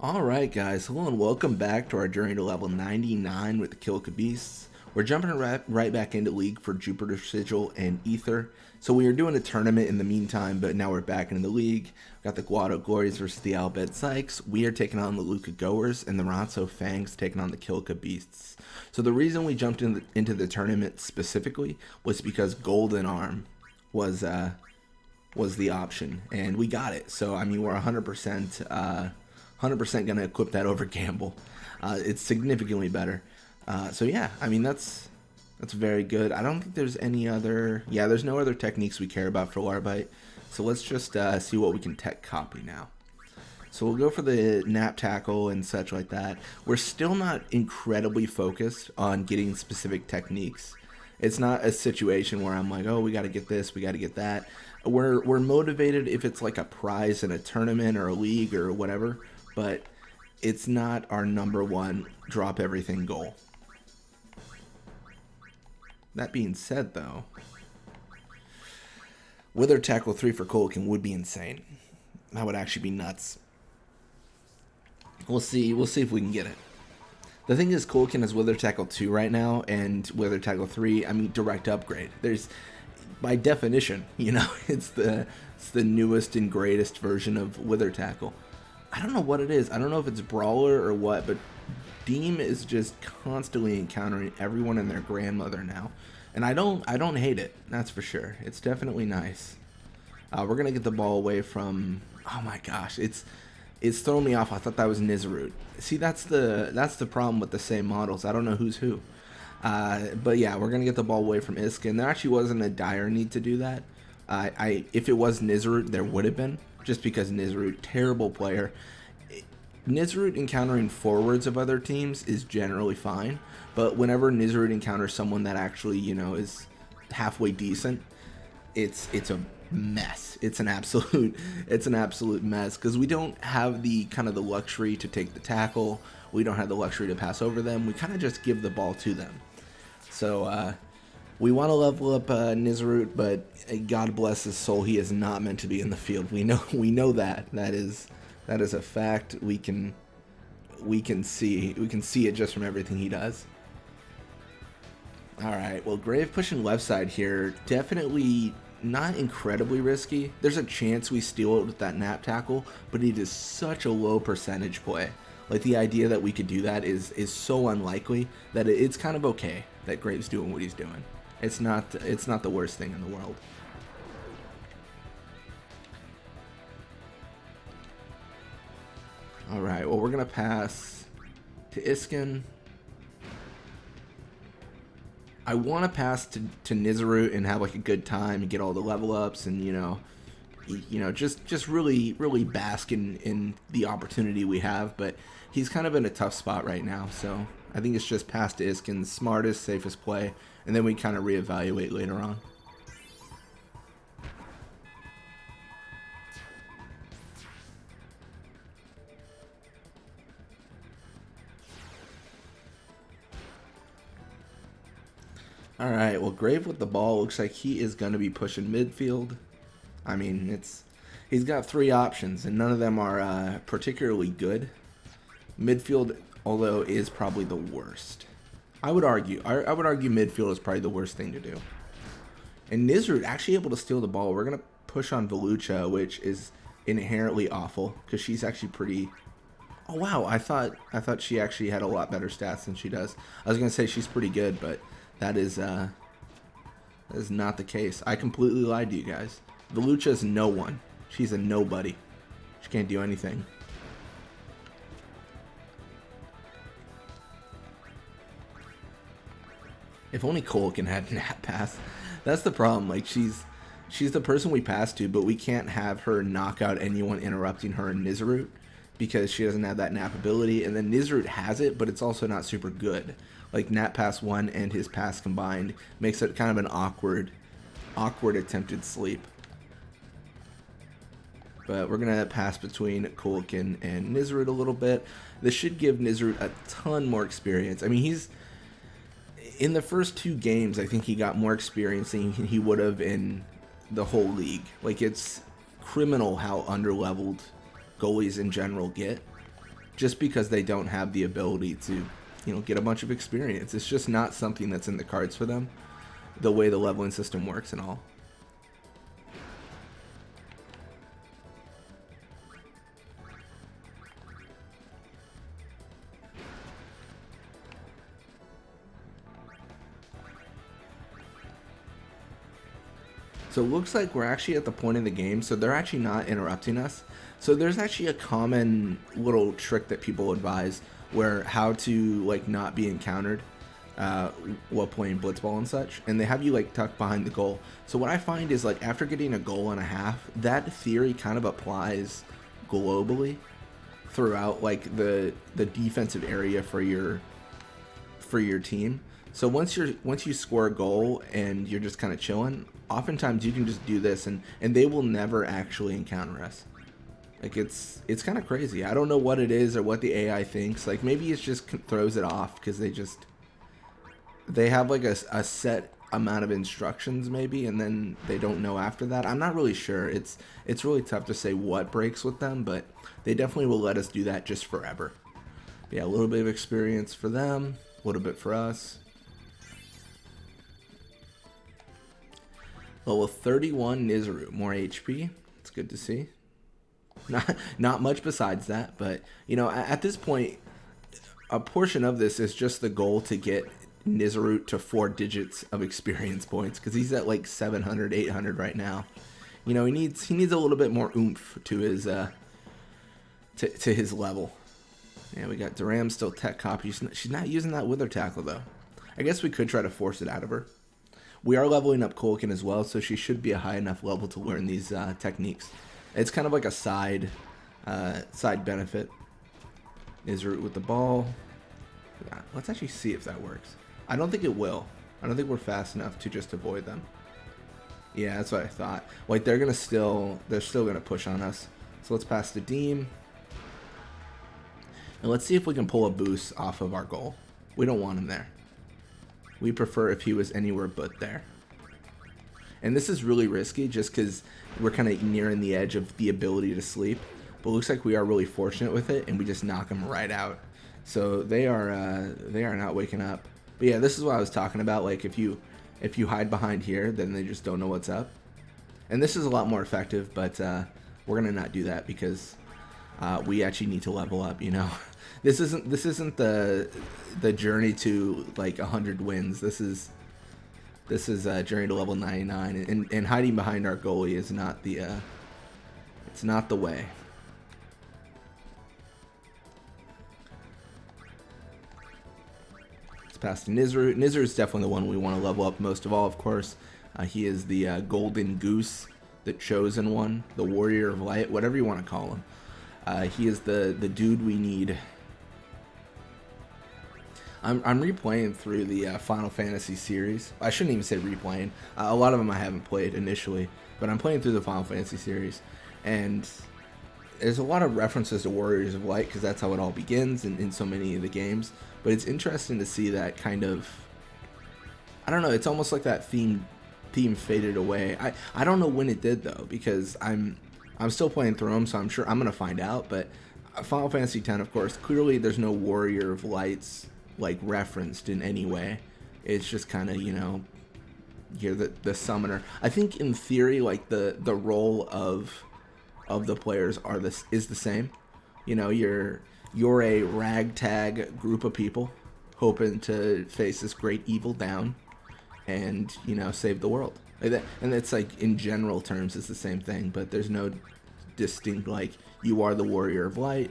Alright guys, hello and welcome back to our journey to level 99 with the Kilika Beasts. We're jumping right back into League for Jupiter Sigil and Ether. So we were doing a tournament in the meantime, but now we're back into the League. We've got the Guado Glories versus the Albed Sykes. We are taking on the Luca Goers, and the Ronso Fangs taking on the Kilika Beasts. So the reason we jumped into the tournament specifically was because Golden Arm was the option, and we got it. So I mean, we're 100% going to equip that over Gamble. It's significantly better. So yeah, I mean, that's very good. I don't think there's any other... Yeah, there's no other techniques we care about for Larbite. So let's just see what we can tech copy now. So we'll go for the nap tackle and such like that. We're still not incredibly focused on getting specific techniques. It's not a situation where I'm like, oh, we got to get this, we got to get that. We're motivated if it's like a prize in a tournament or a league or whatever, but it's not our number one drop everything goal. That being said, though, Wither Tackle 3 for Kilika would be insane. That would actually be nuts. We'll see if we can get it. The thing is, Kilika has Wither Tackle 2 right now, and Wither Tackle 3, I mean, direct upgrade. There's, by definition, you know, it's the newest and greatest version of Wither Tackle. I don't know what it is. I don't know if it's Brawler or what, but Deem is just constantly encountering everyone and their grandmother now. And I don't hate it, that's for sure. It's definitely nice. We're going to get the ball away from... Oh my gosh, it's throwing me off. I thought that was Nizarut. See, that's the problem with the same models. I don't know who's who. But yeah, we're going to get the ball away from Iskin. There actually wasn't a dire need to do that. If it was Nizarut, there would have been. Just because Nizarut, terrible player. Nizarut encountering forwards of other teams is generally fine. But whenever Nizarut encounters someone that actually, you know, is halfway decent, it's a mess. It's an absolute mess, because we don't have the kind of the luxury to take the tackle. We don't have the luxury to pass over them. We kind of just give the ball to them. So we want to level up Nizarut, but God bless his soul, he is not meant to be in the field. We know that. That is a fact. We can see it just from everything he does. All right, well, Grave pushing left side here, definitely not incredibly risky. There's a chance we steal it with that nap tackle, but it is such a low percentage play. Like, the idea that we could do that is so unlikely that it's kind of okay that Grave's doing what he's doing. It's not the worst thing in the world. All right, well, we're gonna pass to Iskin. I want to pass to Nizarut and have like a good time and get all the level ups and you know just really bask in the opportunity we have, but he's kind of in a tough spot right now, so I think it's just pass to Iskin, smartest, safest play, and then we kind of reevaluate later on. Alright, well, Grave with the ball looks like he is going to be pushing midfield. I mean, he's got three options, and none of them are particularly good. Midfield, although, is probably the worst. I would argue midfield is probably the worst thing to do. And Nizarut actually able to steal the ball. We're going to push on Velucha, which is inherently awful, because she's actually pretty... Oh, wow, I thought she actually had a lot better stats than she does. I was going to say she's pretty good, but... That is not the case. I completely lied to you guys. Velucha is no one. She's a nobody. She can't do anything. If only Kilika had nap pass. That's the problem. Like, she's the person we pass to, but we can't have her knock out anyone interrupting her in Nizarut, because she doesn't have that nap ability, and then Nizarut has it, but it's also not super good. Like, nap pass 1 and his pass combined makes it kind of an awkward attempted sleep. But we're going to pass between Kilika and Nizarut a little bit. This should give Nizarut a ton more experience. I mean, he's... In the first 2 games, I think he got more experience than he would have in the whole league. Like, it's criminal how underleveled goalies in general get. just because they don't have the ability to, get a bunch of experience. It's just not something that's in the cards for them, the way the leveling system works and all. So it looks like we're actually at the point in the game, so they're actually not interrupting us. So there's actually a common little trick that people advise where how to like not be encountered while playing Blitzball and such, and they have you like tucked behind the goal. So what I find is like after getting a goal and a half, that theory kind of applies globally throughout like the defensive area for your team. So once you score a goal and you're just kind of chilling, oftentimes you can just do this and they will never actually encounter us. Like it's kind of crazy. I don't know what it is or what the AI thinks. Like maybe it just throws it off because they have like a set amount of instructions maybe, and then they don't know after that. I'm not really sure. It's really tough to say what breaks with them, but they definitely will let us do that just forever. Yeah, a little bit of experience for them, a little bit for us. Level 31 Nizarut, more HP. It's good to see. Not much besides that, but at this point, a portion of this is just the goal to get Nizarut to 4 digits of experience points, because he's at like 700, 800 right now. He needs a little bit more oomph to his to his level. Yeah, we got Duram still tech copy. She's not using that wither tackle though. I guess we could try to force it out of her. We are leveling up Kilika as well, so she should be a high enough level to learn these techniques. It's kind of like a side benefit. Nizarut with the ball. Yeah, let's actually see if that works. I don't think it will. I don't think we're fast enough to just avoid them. Yeah, that's what I thought. Like they're still gonna push on us. So let's pass to Deem. And let's see if we can pull a boost off of our goal. We don't want him there. We prefer if he was anywhere but there. And this is really risky just because we're kind of nearing the edge of the ability to sleep. But it looks like we are really fortunate with it, and we just knock them right out. So they are not waking up. But yeah, this is what I was talking about. Like if you hide behind here, then they just don't know what's up. And this is a lot more effective, but we're gonna not do that because we actually need to level up. This isn't the journey to like 100 wins. This is a journey to level 99, and hiding behind our goalie is not it's not the way. Let's pass to Nizarut. Nizarut is definitely the one we want to level up most of all, of course. He is the golden goose, the chosen one, the warrior of light, whatever you want to call him. He is the dude we need. I'm replaying through the Final Fantasy series. I shouldn't even say replaying. A lot of them I haven't played initially, but I'm playing through the Final Fantasy series, and there's a lot of references to Warriors of Light because that's how it all begins in so many of the games. But it's interesting to see that kind of, I don't know, it's almost like that theme faded away. I don't know when it did though, because I'm still playing through them, so I'm sure I'm gonna find out. But Final Fantasy X, of course, clearly there's no Warrior of Lights like referenced in any way. It's just kind of, you're the summoner. I think in theory, like the role of the players is the same. You're a ragtag group of people hoping to face this great evil down and save the world. And it's like in general terms it's the same thing, but there's no distinct like you are the warrior of light,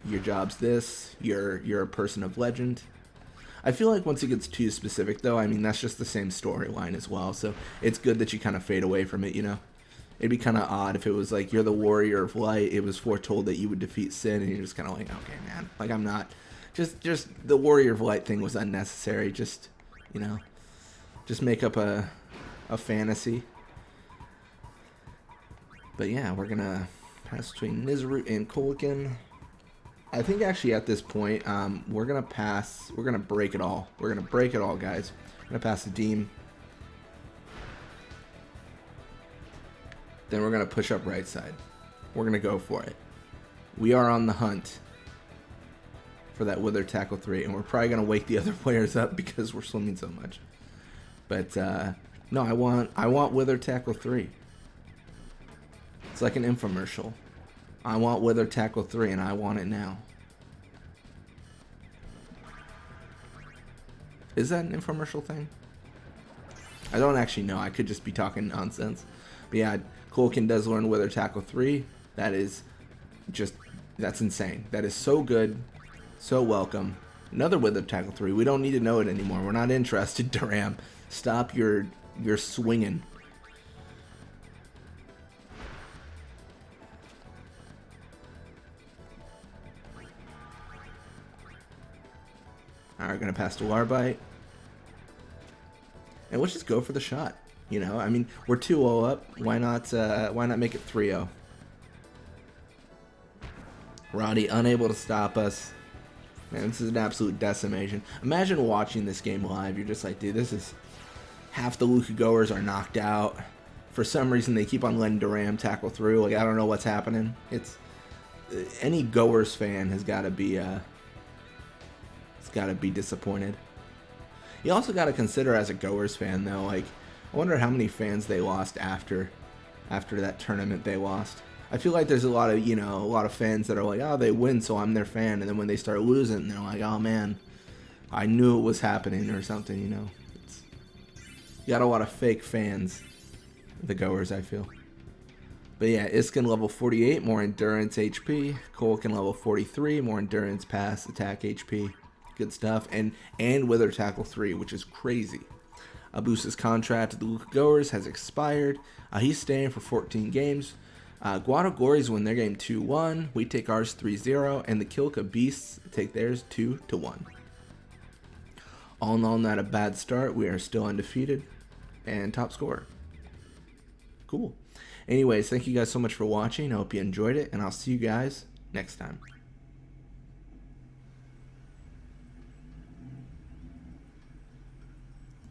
your job's this, you're a person of legend. I feel like once it gets too specific though, I mean that's just the same storyline as well, so it's good that you kind of fade away from it. It'd be kind of odd if it was like you're the warrior of light, it was foretold that you would defeat sin, and you're just kind of like, okay man, like I'm not, just the warrior of light thing was unnecessary. Just make up a fantasy. But yeah, we're gonna pass between Nizarut and Kilika. I think actually at this point, we're gonna break it all. We're gonna break it all, guys. We're gonna pass the Deem. Then we're gonna push up right side. We're gonna go for it. We are on the hunt for that Wither Tackle 3, and we're probably going to wake the other players up because we're swimming so much. But, no, I want Wither Tackle 3. It's like an infomercial. I want Wither Tackle 3, and I want it now. Is that an infomercial thing? I don't actually know. I could just be talking nonsense. But yeah, Kulkin does learn Wither Tackle 3. That is just, that's insane. That is so good. So welcome. Another Wither Tackle 3. We don't need to know it anymore. We're not interested, Duram. Stop your swinging. Alright, gonna pass to Warbite. And let's just go for the shot. You know, I mean, we're 2-0 up. Why not make it 3-0? Roddy unable to stop us. Man, this is an absolute decimation. Imagine watching this game live. You're just like, dude, this is... Half the Luka goers are knocked out. For some reason, they keep on letting Duram tackle through. Like, I don't know what's happening. It's... Any goers fan has got to be... It's got to be disappointed. You also got to consider as a goers fan, though, like, I wonder how many fans they lost after that tournament they lost. I feel like there's a lot of, you know, a lot of fans that are like, oh, they win, so I'm their fan. And then when they start losing, they're like, oh, man, I knew it was happening or something, you know. You got a lot of fake fans, the goers, I feel. But yeah, Iskin level 48, more endurance HP. Kulkin level 43, more endurance, pass, attack HP. Good stuff. And Wither Tackle 3, which is crazy. Abusa's contract to the Luka goers has expired. He's staying for 14 games. Guadalgories win their game 2-1. We take ours 3-0. And the Kilika Beasts take theirs 2-1. All in all, not a bad start. We are still undefeated. And top scorer. Cool. Anyways, thank you guys so much for watching. I hope you enjoyed it. And I'll see you guys next time.